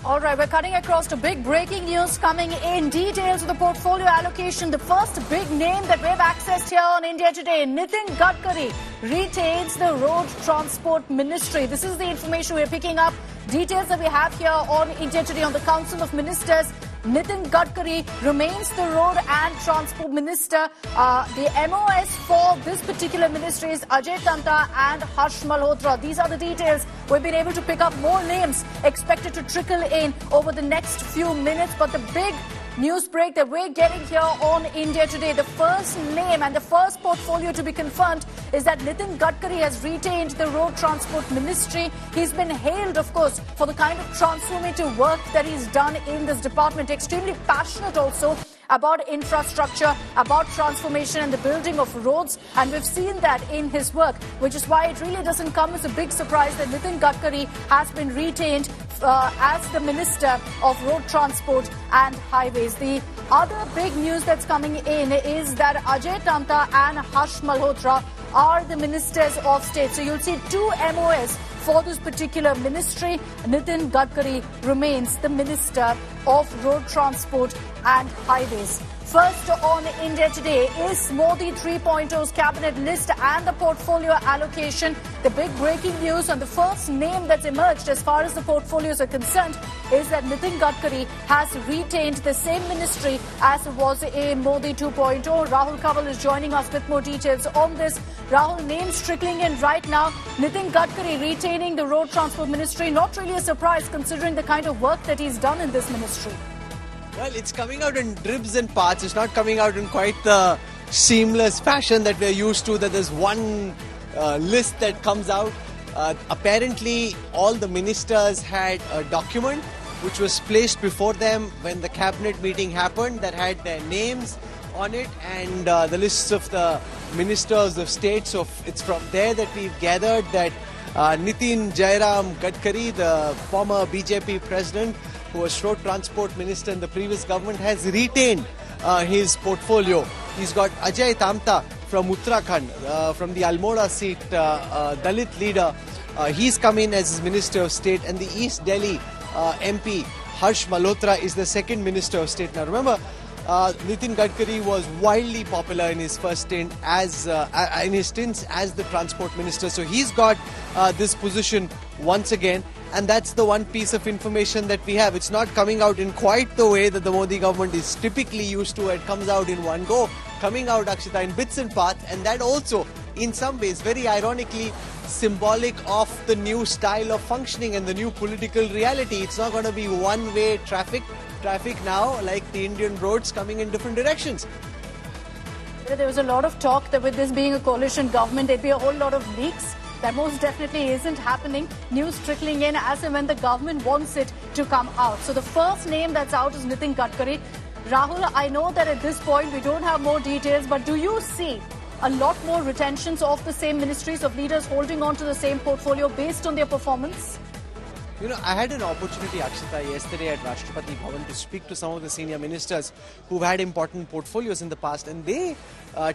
All right, we're cutting across to big breaking news coming in. Details of the portfolio allocation. The first big name that we've accessed here on India Today, Nitin Gadkari, retains the Road Transport Ministry. This is the information we're picking up. Details that we have here on India Today on the Council of Ministers. Nitin Gadkari remains the Road and Transport Minister. The MOS for this particular ministry is Ajay Tamta and Harsh Malhotra. These are the details. We've been able to pick up more names expected to trickle in over the next few minutes. But the big news break that we're getting here on India Today, the first name and the first portfolio to be confirmed is that Nitin Gadkari has retained the Road Transport Ministry. He's been hailed, of course, for the kind of transformative work that he's done in this department. Extremely passionate also about infrastructure, about transformation and the building of roads. And we've seen that in his work, which is why it really doesn't come as a big surprise that Nitin Gadkari has been retained as the Minister of Road Transport and Highways. The other big news that's coming in is that Ajay Tamta and Harsh Malhotra are the Ministers of State. So you'll see two MOS for this particular ministry. Nitin Gadkari remains the Minister of Road Transport and Highways. First on India Today is Modi 3.0's cabinet list and the portfolio allocation. The big breaking news and the first name that's emerged as far as the portfolios are concerned is that Nitin Gadkari has retained the same ministry as was in Modi 2.0. Rahul Kanwal is joining us with more details on this. Rahul, names trickling in right now. Nitin Gadkari retaining the Road Transport Ministry. Not really a surprise considering the kind of work that he's done in this ministry. Well, it's coming out in dribs and parts. It's not coming out in quite the seamless fashion that we're used to, that there's one list that comes out. Apparently, all the ministers had a document which was placed before them when the cabinet meeting happened that had their names on it and the lists of the ministers of state. So it's from there that we've gathered that Nitin Jairam Gadkari, the former BJP president, who was Road Transport Minister in the previous government, has retained his portfolio. He's got Ajay Tamta from Uttarakhand, from the Almora seat, Dalit leader. He's come in as his Minister of State, and the East Delhi MP Harsh Malhotra is the second Minister of State. Now remember, Nitin Gadkari was wildly popular in his first stint as stints as the Transport Minister. So he's got this position once again. And that's the one piece of information that we have. It's not coming out in quite the way that the Modi government is typically used to. It comes out in one go, coming out, Akshita, in bits and parts. And that also, in some ways, very ironically, symbolic of the new style of functioning and the new political reality. It's not going to be one-way traffic now, like the Indian roads coming in different directions. There was a lot of talk that with this being a coalition government, there'd be a whole lot of leaks. That most definitely isn't happening. News trickling in as and when the government wants it to come out. So the first name that's out is Nitin Gadkari. Rahul, I know that at this point we don't have more details, but do you see a lot more retentions of the same ministries, of leaders holding on to the same portfolio based on their performance? You know, I had an opportunity, Akshita, yesterday at Rashtrapati Bhavan to speak to some of the senior ministers who've had important portfolios in the past, and they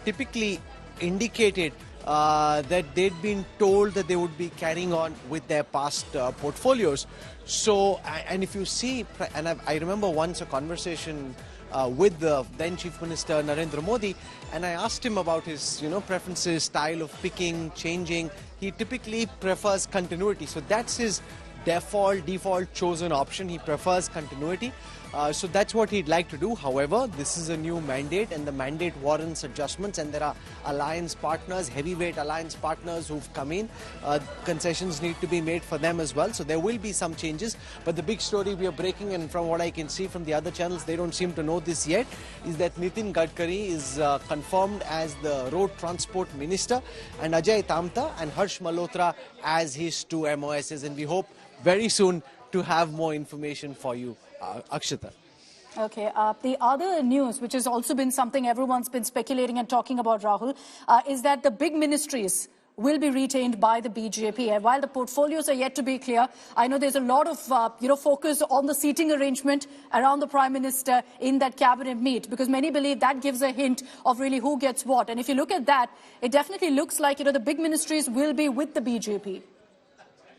typically indicated that they'd been told that they would be carrying on with their past portfolios. So, and if you see, and I remember once a conversation with the then Chief Minister Narendra Modi, and I asked him about his, preferences, style of picking, changing. He typically prefers continuity. So that's his default chosen option. He prefers continuity. So that's what he'd like to do. However, this is a new mandate and the mandate warrants adjustments, and there are alliance partners, heavyweight alliance partners who've come in. Concessions need to be made for them as well. So there will be some changes. But the big story we are breaking, and from what I can see from the other channels, they don't seem to know this yet, is that Nitin Gadkari is confirmed as the Road Transport Minister and Ajay Tamta and Harsh Malhotra as his two MOSs. And we hope very soon to have more information for you, Akshita. Okay. The other news, which has also been something everyone's been speculating and talking about, Rahul, is that the big ministries will be retained by the BJP. And while the portfolios are yet to be clear, I know there's a lot of, focus on the seating arrangement around the Prime Minister in that cabinet meet, because many believe that gives a hint of really who gets what. And if you look at that, it definitely looks like, the big ministries will be with the BJP.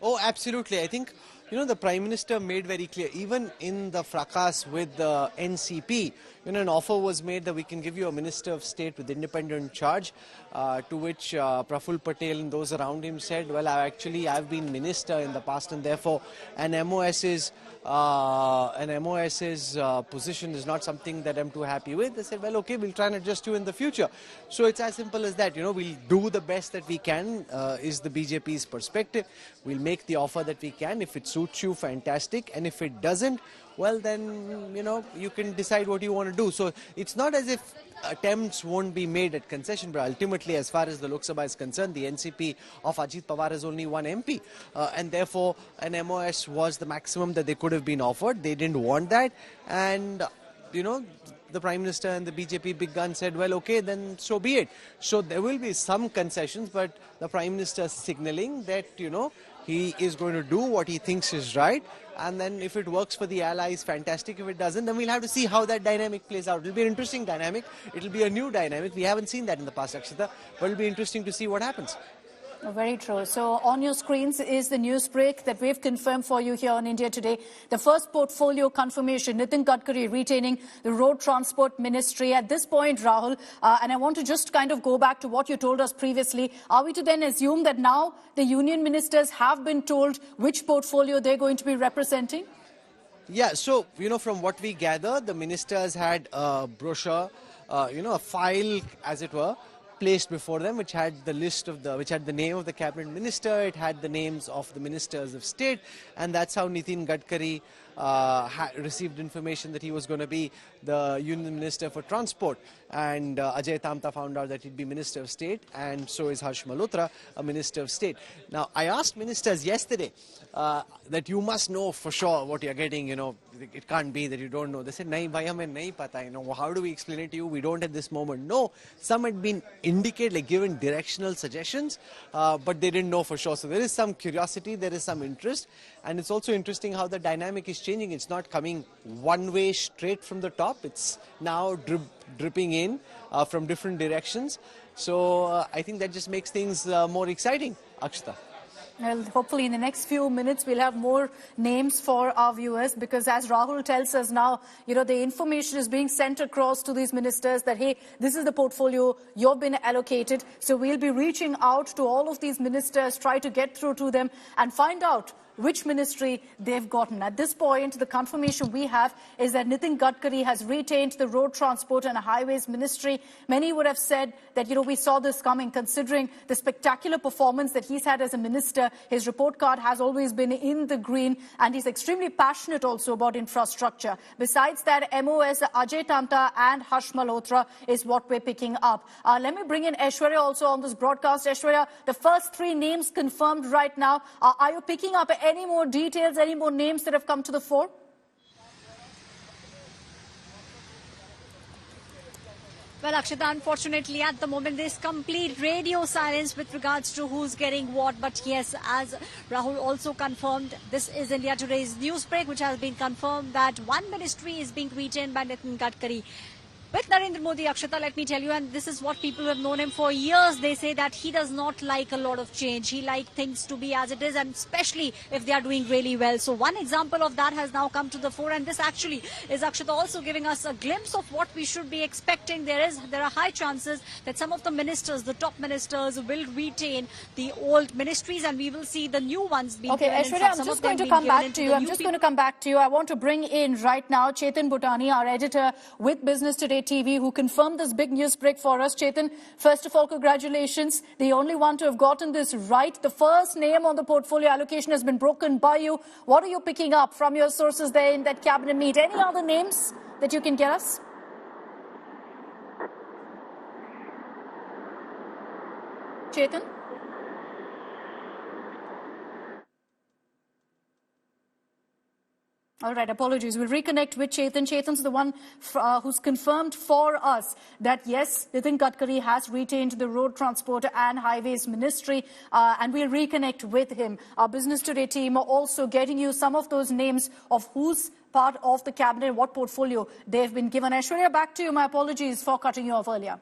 Oh, absolutely. I think the Prime Minister made very clear, even in the fracas with the NCP, an offer was made that we can give you a Minister of State with independent charge, to which Praful Patel and those around him said, well, I've been minister in the past, and therefore an MOS's position is not something that I'm too happy with. They said, well, okay, we'll try and adjust you in the future. So it's as simple as that. We'll do the best that we can, is the BJP's perspective. We'll make the offer that we can. If it suits you, fantastic. And if it doesn't, well, then, you can decide what you want to do. So it's not as if attempts won't be made at concession, but ultimately, as far as the Lok Sabha is concerned, the NCP of Ajit Pawar has only one MP. And therefore, an MOS was the maximum that they could have been offered. They didn't want that. And, the Prime Minister and the BJP big gun said, well, okay, then so be it. So there will be some concessions, but the Prime Minister signaling that, he is going to do what he thinks is right. And then if it works for the allies, fantastic. If it doesn't, then we'll have to see how that dynamic plays out. It'll be an interesting dynamic. It'll be a new dynamic. We haven't seen that in the past, Akshita, but it'll be interesting to see what happens. Very true. So on your screens is the news break that we've confirmed for you here on India Today. The first portfolio confirmation, Nitin Gadkari retaining the Road Transport Ministry. At this point, Rahul, and I want to just kind of go back to what you told us previously. Are we to then assume that now the union ministers have been told which portfolio they're going to be representing? Yeah, so, from what we gather, the ministers had a brochure, a file, as it were, placed before them, which had the name of the cabinet minister, it had the names of the ministers of state, and that's how Nitin Gadkari received information that he was going to be the Union Minister for Transport. And Ajay Tamta found out that he'd be Minister of State, and so is Harsh Malhotra, a Minister of State. Now, I asked ministers yesterday that you must know for sure what you're getting, it can't be that you don't know. They said, nahi bhai, hame nahi pata, how do we explain it to you? We don't at this moment know. Some had been indicated, given directional suggestions, but they didn't know for sure. So there is some curiosity, there is some interest, and it's also interesting how the dynamic is changing. It's not coming one way straight from the top. It's now dripping in from different directions. So I think that just makes things more exciting, Akshita. Well, hopefully in the next few minutes, we'll have more names for our viewers, because as Rahul tells us now, the information is being sent across to these ministers that, hey, this is the portfolio you've been allocated. So we'll be reaching out to all of these ministers, try to get through to them and find out which ministry they've gotten. At this point, the confirmation we have is that Nitin Gadkari has retained the Road Transport and Highways Ministry. Many would have said that, we saw this coming, considering the spectacular performance that he's had as a minister. His report card has always been in the green, and he's extremely passionate also about infrastructure. Besides that, MOS, Ajay Tamta and Harsh Malhotra is what we're picking up. Let me bring in Aishwarya also on this broadcast. Aishwarya, the first three names confirmed right now. Are you picking up any more details, any more names that have come to the fore? Well, Akshita, unfortunately, at the moment, there's complete radio silence with regards to who's getting what. But yes, as Rahul also confirmed, this is India Today's news break, which has been confirmed that one ministry is being retained by Nitin Gadkari. With Narendra Modi, Akshita, let me tell you, and this is what people who have known him for years, they say that he does not like a lot of change. He likes things to be as it is, and especially if they are doing really well. So one example of that has now come to the fore, and this actually is, Akshita, also giving us a glimpse of what we should be expecting. There are high chances that some of the ministers, the top ministers, will retain the old ministries, and we will see the new ones being given. Okay, Aishwarya, I'm just going to come back to you. I want to bring in right now Chetan Bhutani, our editor with Business Today TV, who confirmed this big news break for us. Chetan, first of all, congratulations. The only one to have gotten this right. The first name on the portfolio allocation has been broken by you. What are you picking up from your sources there in that cabinet meet? Any other names that you can get us? Chetan? All right, apologies. We'll reconnect with Chetan. Chetan's the one who's confirmed for us that, yes, Nitin Gadkari has retained the Road Transport and Highways Ministry, and we'll reconnect with him. Our Business Today team are also getting you some of those names of who's part of the cabinet, what portfolio they've been given. Aishwarya, back to you. My apologies for cutting you off earlier.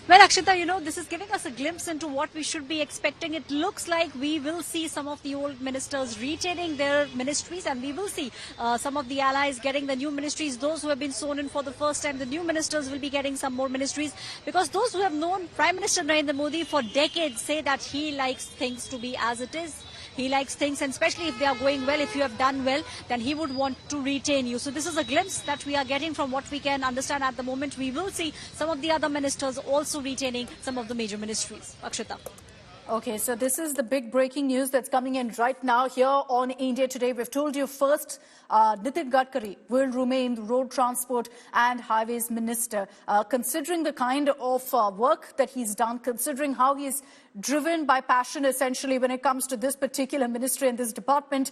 Well, Akshita, this is giving us a glimpse into what we should be expecting. It looks like we will see some of the old ministers retaining their ministries, and we will see some of the allies getting the new ministries. Those who have been sworn in for the first time, the new ministers will be getting some more ministries, because those who have known Prime Minister Narendra Modi for decades say that he likes things to be as it is. He likes things, and especially if they are going well, if you have done well, then he would want to retain you. So this is a glimpse that we are getting from what we can understand at the moment. We will see some of the other ministers also retaining some of the major ministries. Akshita. Okay, so this is the big breaking news that's coming in right now here on India Today. We've told you first, Nitin Gadkari will remain the Road Transport and Highways Minister. Considering the kind of work that he's done, considering how he's driven by passion essentially when it comes to this particular ministry and this department,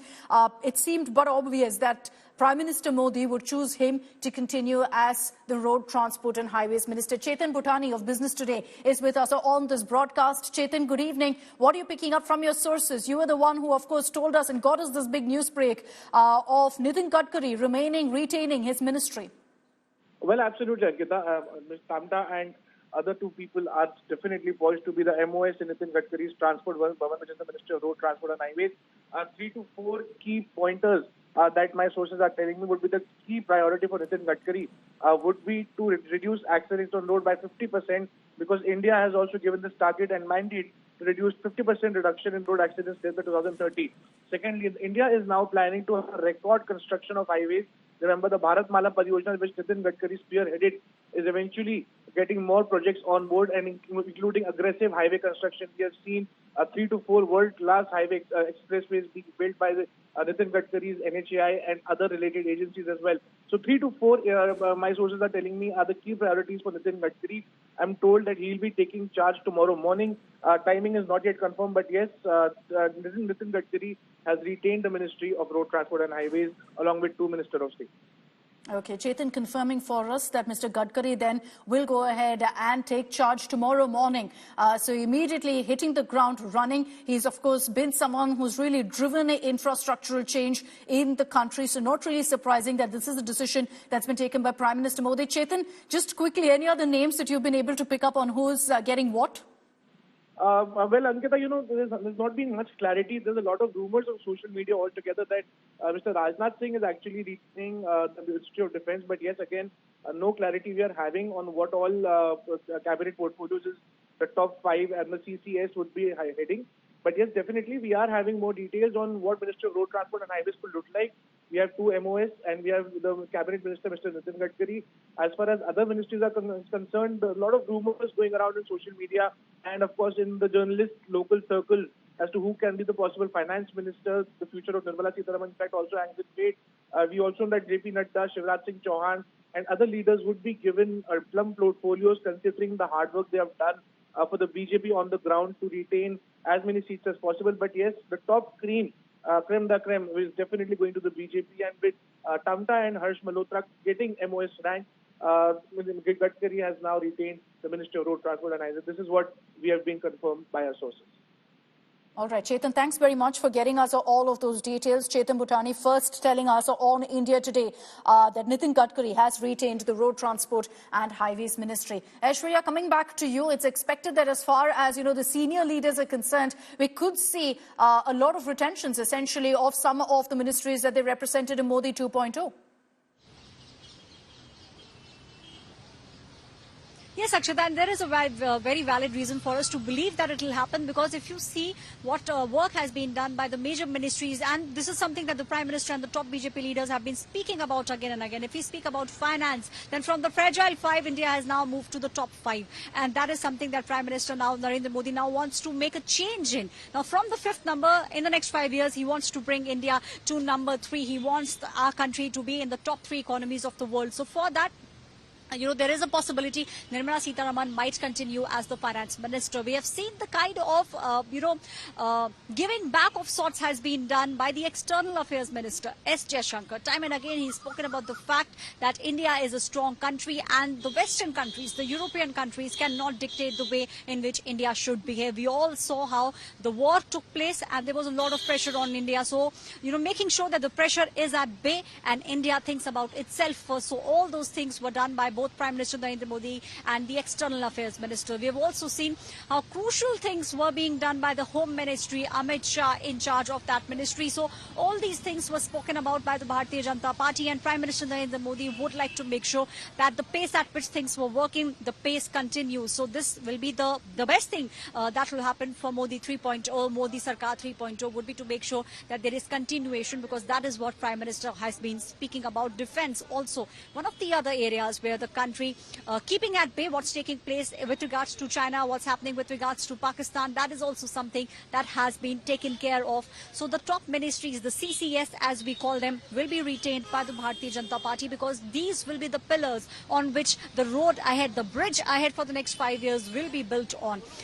it seemed but obvious that Prime Minister Modi would choose him to continue as the Road Transport and Highways Minister. Chetan Bhutani of Business Today is with us on this broadcast. Chetan, good evening. What are you picking up from your sources? You were the one who, of course, told us and got us this big news break of Nitin Gadkari retaining his ministry. Well, absolutely, Ankita. Ms. Tamta and other two people are definitely poised to be the MOS in Nitin Gadkari's Transport Bhavan, which is the Minister of Road Transport and Highways. 3 to 4 key pointers that my sources are telling me would be the key priority for Nitin Gadkari would be to reduce accidents on road by 50%, because India has also given this target and mandate to reduce 50% reduction in road accidents till 2030. Secondly, India is now planning to have a record construction of highways. Remember, the Bharatmala Pariyojana, which Nitin Gadkari spearheaded, is eventually getting more projects on board, and including aggressive highway construction. We have seen 3 to 4 world-class highway expressways being built by the Nitin Gadkari's NHAI and other related agencies as well. So 3 to 4, my sources are telling me, are the key priorities for Nitin Gadkari. I'm told that he'll be taking charge tomorrow morning. Timing is not yet confirmed, but yes, Nitin Gadkari has retained the Ministry of Road Transport and Highways along with 2 Ministers of State. Okay, Chetan confirming for us that Mr. Gadkari then will go ahead and take charge tomorrow morning. So immediately hitting the ground running. He's, of course, been someone who's really driven infrastructural change in the country. So not really surprising that this is a decision that's been taken by Prime Minister Modi. Chetan, just quickly, any other names that you've been able to pick up on who's getting what? Well, Ankita, there's not been much clarity. There's a lot of rumors on social media altogether that Mr. Rajnath Singh is actually retaining the Ministry of Defence. But yes, again, no clarity we are having on what all cabinet portfolios is the top 5 and the CCS would be heading. But yes, definitely we are having more details on what Ministry of Road Transport and Highways could look like. We have 2 MOS and we have the Cabinet Minister, Mr. Nitin Gadkari. As far as other ministries are concerned, a lot of rumors going around in social media and, of course, in the journalist local circle as to who can be the possible finance minister, the future of Nirmala Sitharaman, in fact, also Angry State. We also know that JP Nadda, Shivraj Singh Chauhan and other leaders would be given plum portfolios considering the hard work they have done for the BJP on the ground to retain as many seats as possible. But yes, the top creme de creme is definitely going to the BJP, and with Tamta and Harsh Malhotra getting MOS rank, Gadkari has now retained the Ministry of Road Transport and Highways. This is what we have been confirmed by our sources. All right, Chetan, thanks very much for getting us all of those details. Chetan Bhutani first telling us on India Today that Nitin Gadkari has retained the Road Transport and Highways Ministry. Aishwarya, coming back to you, it's expected that as far as, the senior leaders are concerned, we could see a lot of retentions, essentially, of some of the ministries that they represented in Modi 2.0. Yes, Akshata, and there is a very valid reason for us to believe that it will happen, because if you see what work has been done by the major ministries, and this is something that the Prime Minister and the top BJP leaders have been speaking about again and again. If we speak about finance, then from the fragile 5, India has now moved to the top 5. And that is something that Prime Minister Narendra Modi now wants to make a change in. Now, from the 5th number, in the next 5 years, he wants to bring India to number 3. He wants our country to be in the top 3 economies of the world. So for that, there is a possibility Nirmala Sitharaman might continue as the finance minister. We have seen the kind of, giving back of sorts has been done by the external affairs minister, S. Jaishankar. Time and again, he's spoken about the fact that India is a strong country and the Western countries, the European countries, cannot dictate the way in which India should behave. We all saw how the war took place and there was a lot of pressure on India. So, making sure that the pressure is at bay and India thinks about itself first. So all those things were done by both both Prime Minister Narendra Modi and the External Affairs Minister. We have also seen how crucial things were being done by the Home Ministry, Amit Shah in charge of that ministry. So all these things were spoken about by the Bharatiya Janata Party, and Prime Minister Narendra Modi would like to make sure that the pace at which things were working, the pace continues. So this will be the best thing that will happen for Modi 3.0, Modi Sarkar 3.0 would be to make sure that there is continuation, because that is what Prime Minister has been speaking about. Defence also one of the other areas where the country keeping at bay what's taking place with regards to China, what's happening with regards to Pakistan, that is also something that has been taken care of. So the top ministries, the CCS as we call them, will be retained by the Bharatiya Janata Party, because these will be the pillars on which the road ahead, the bridge ahead for the next 5 years will be built on.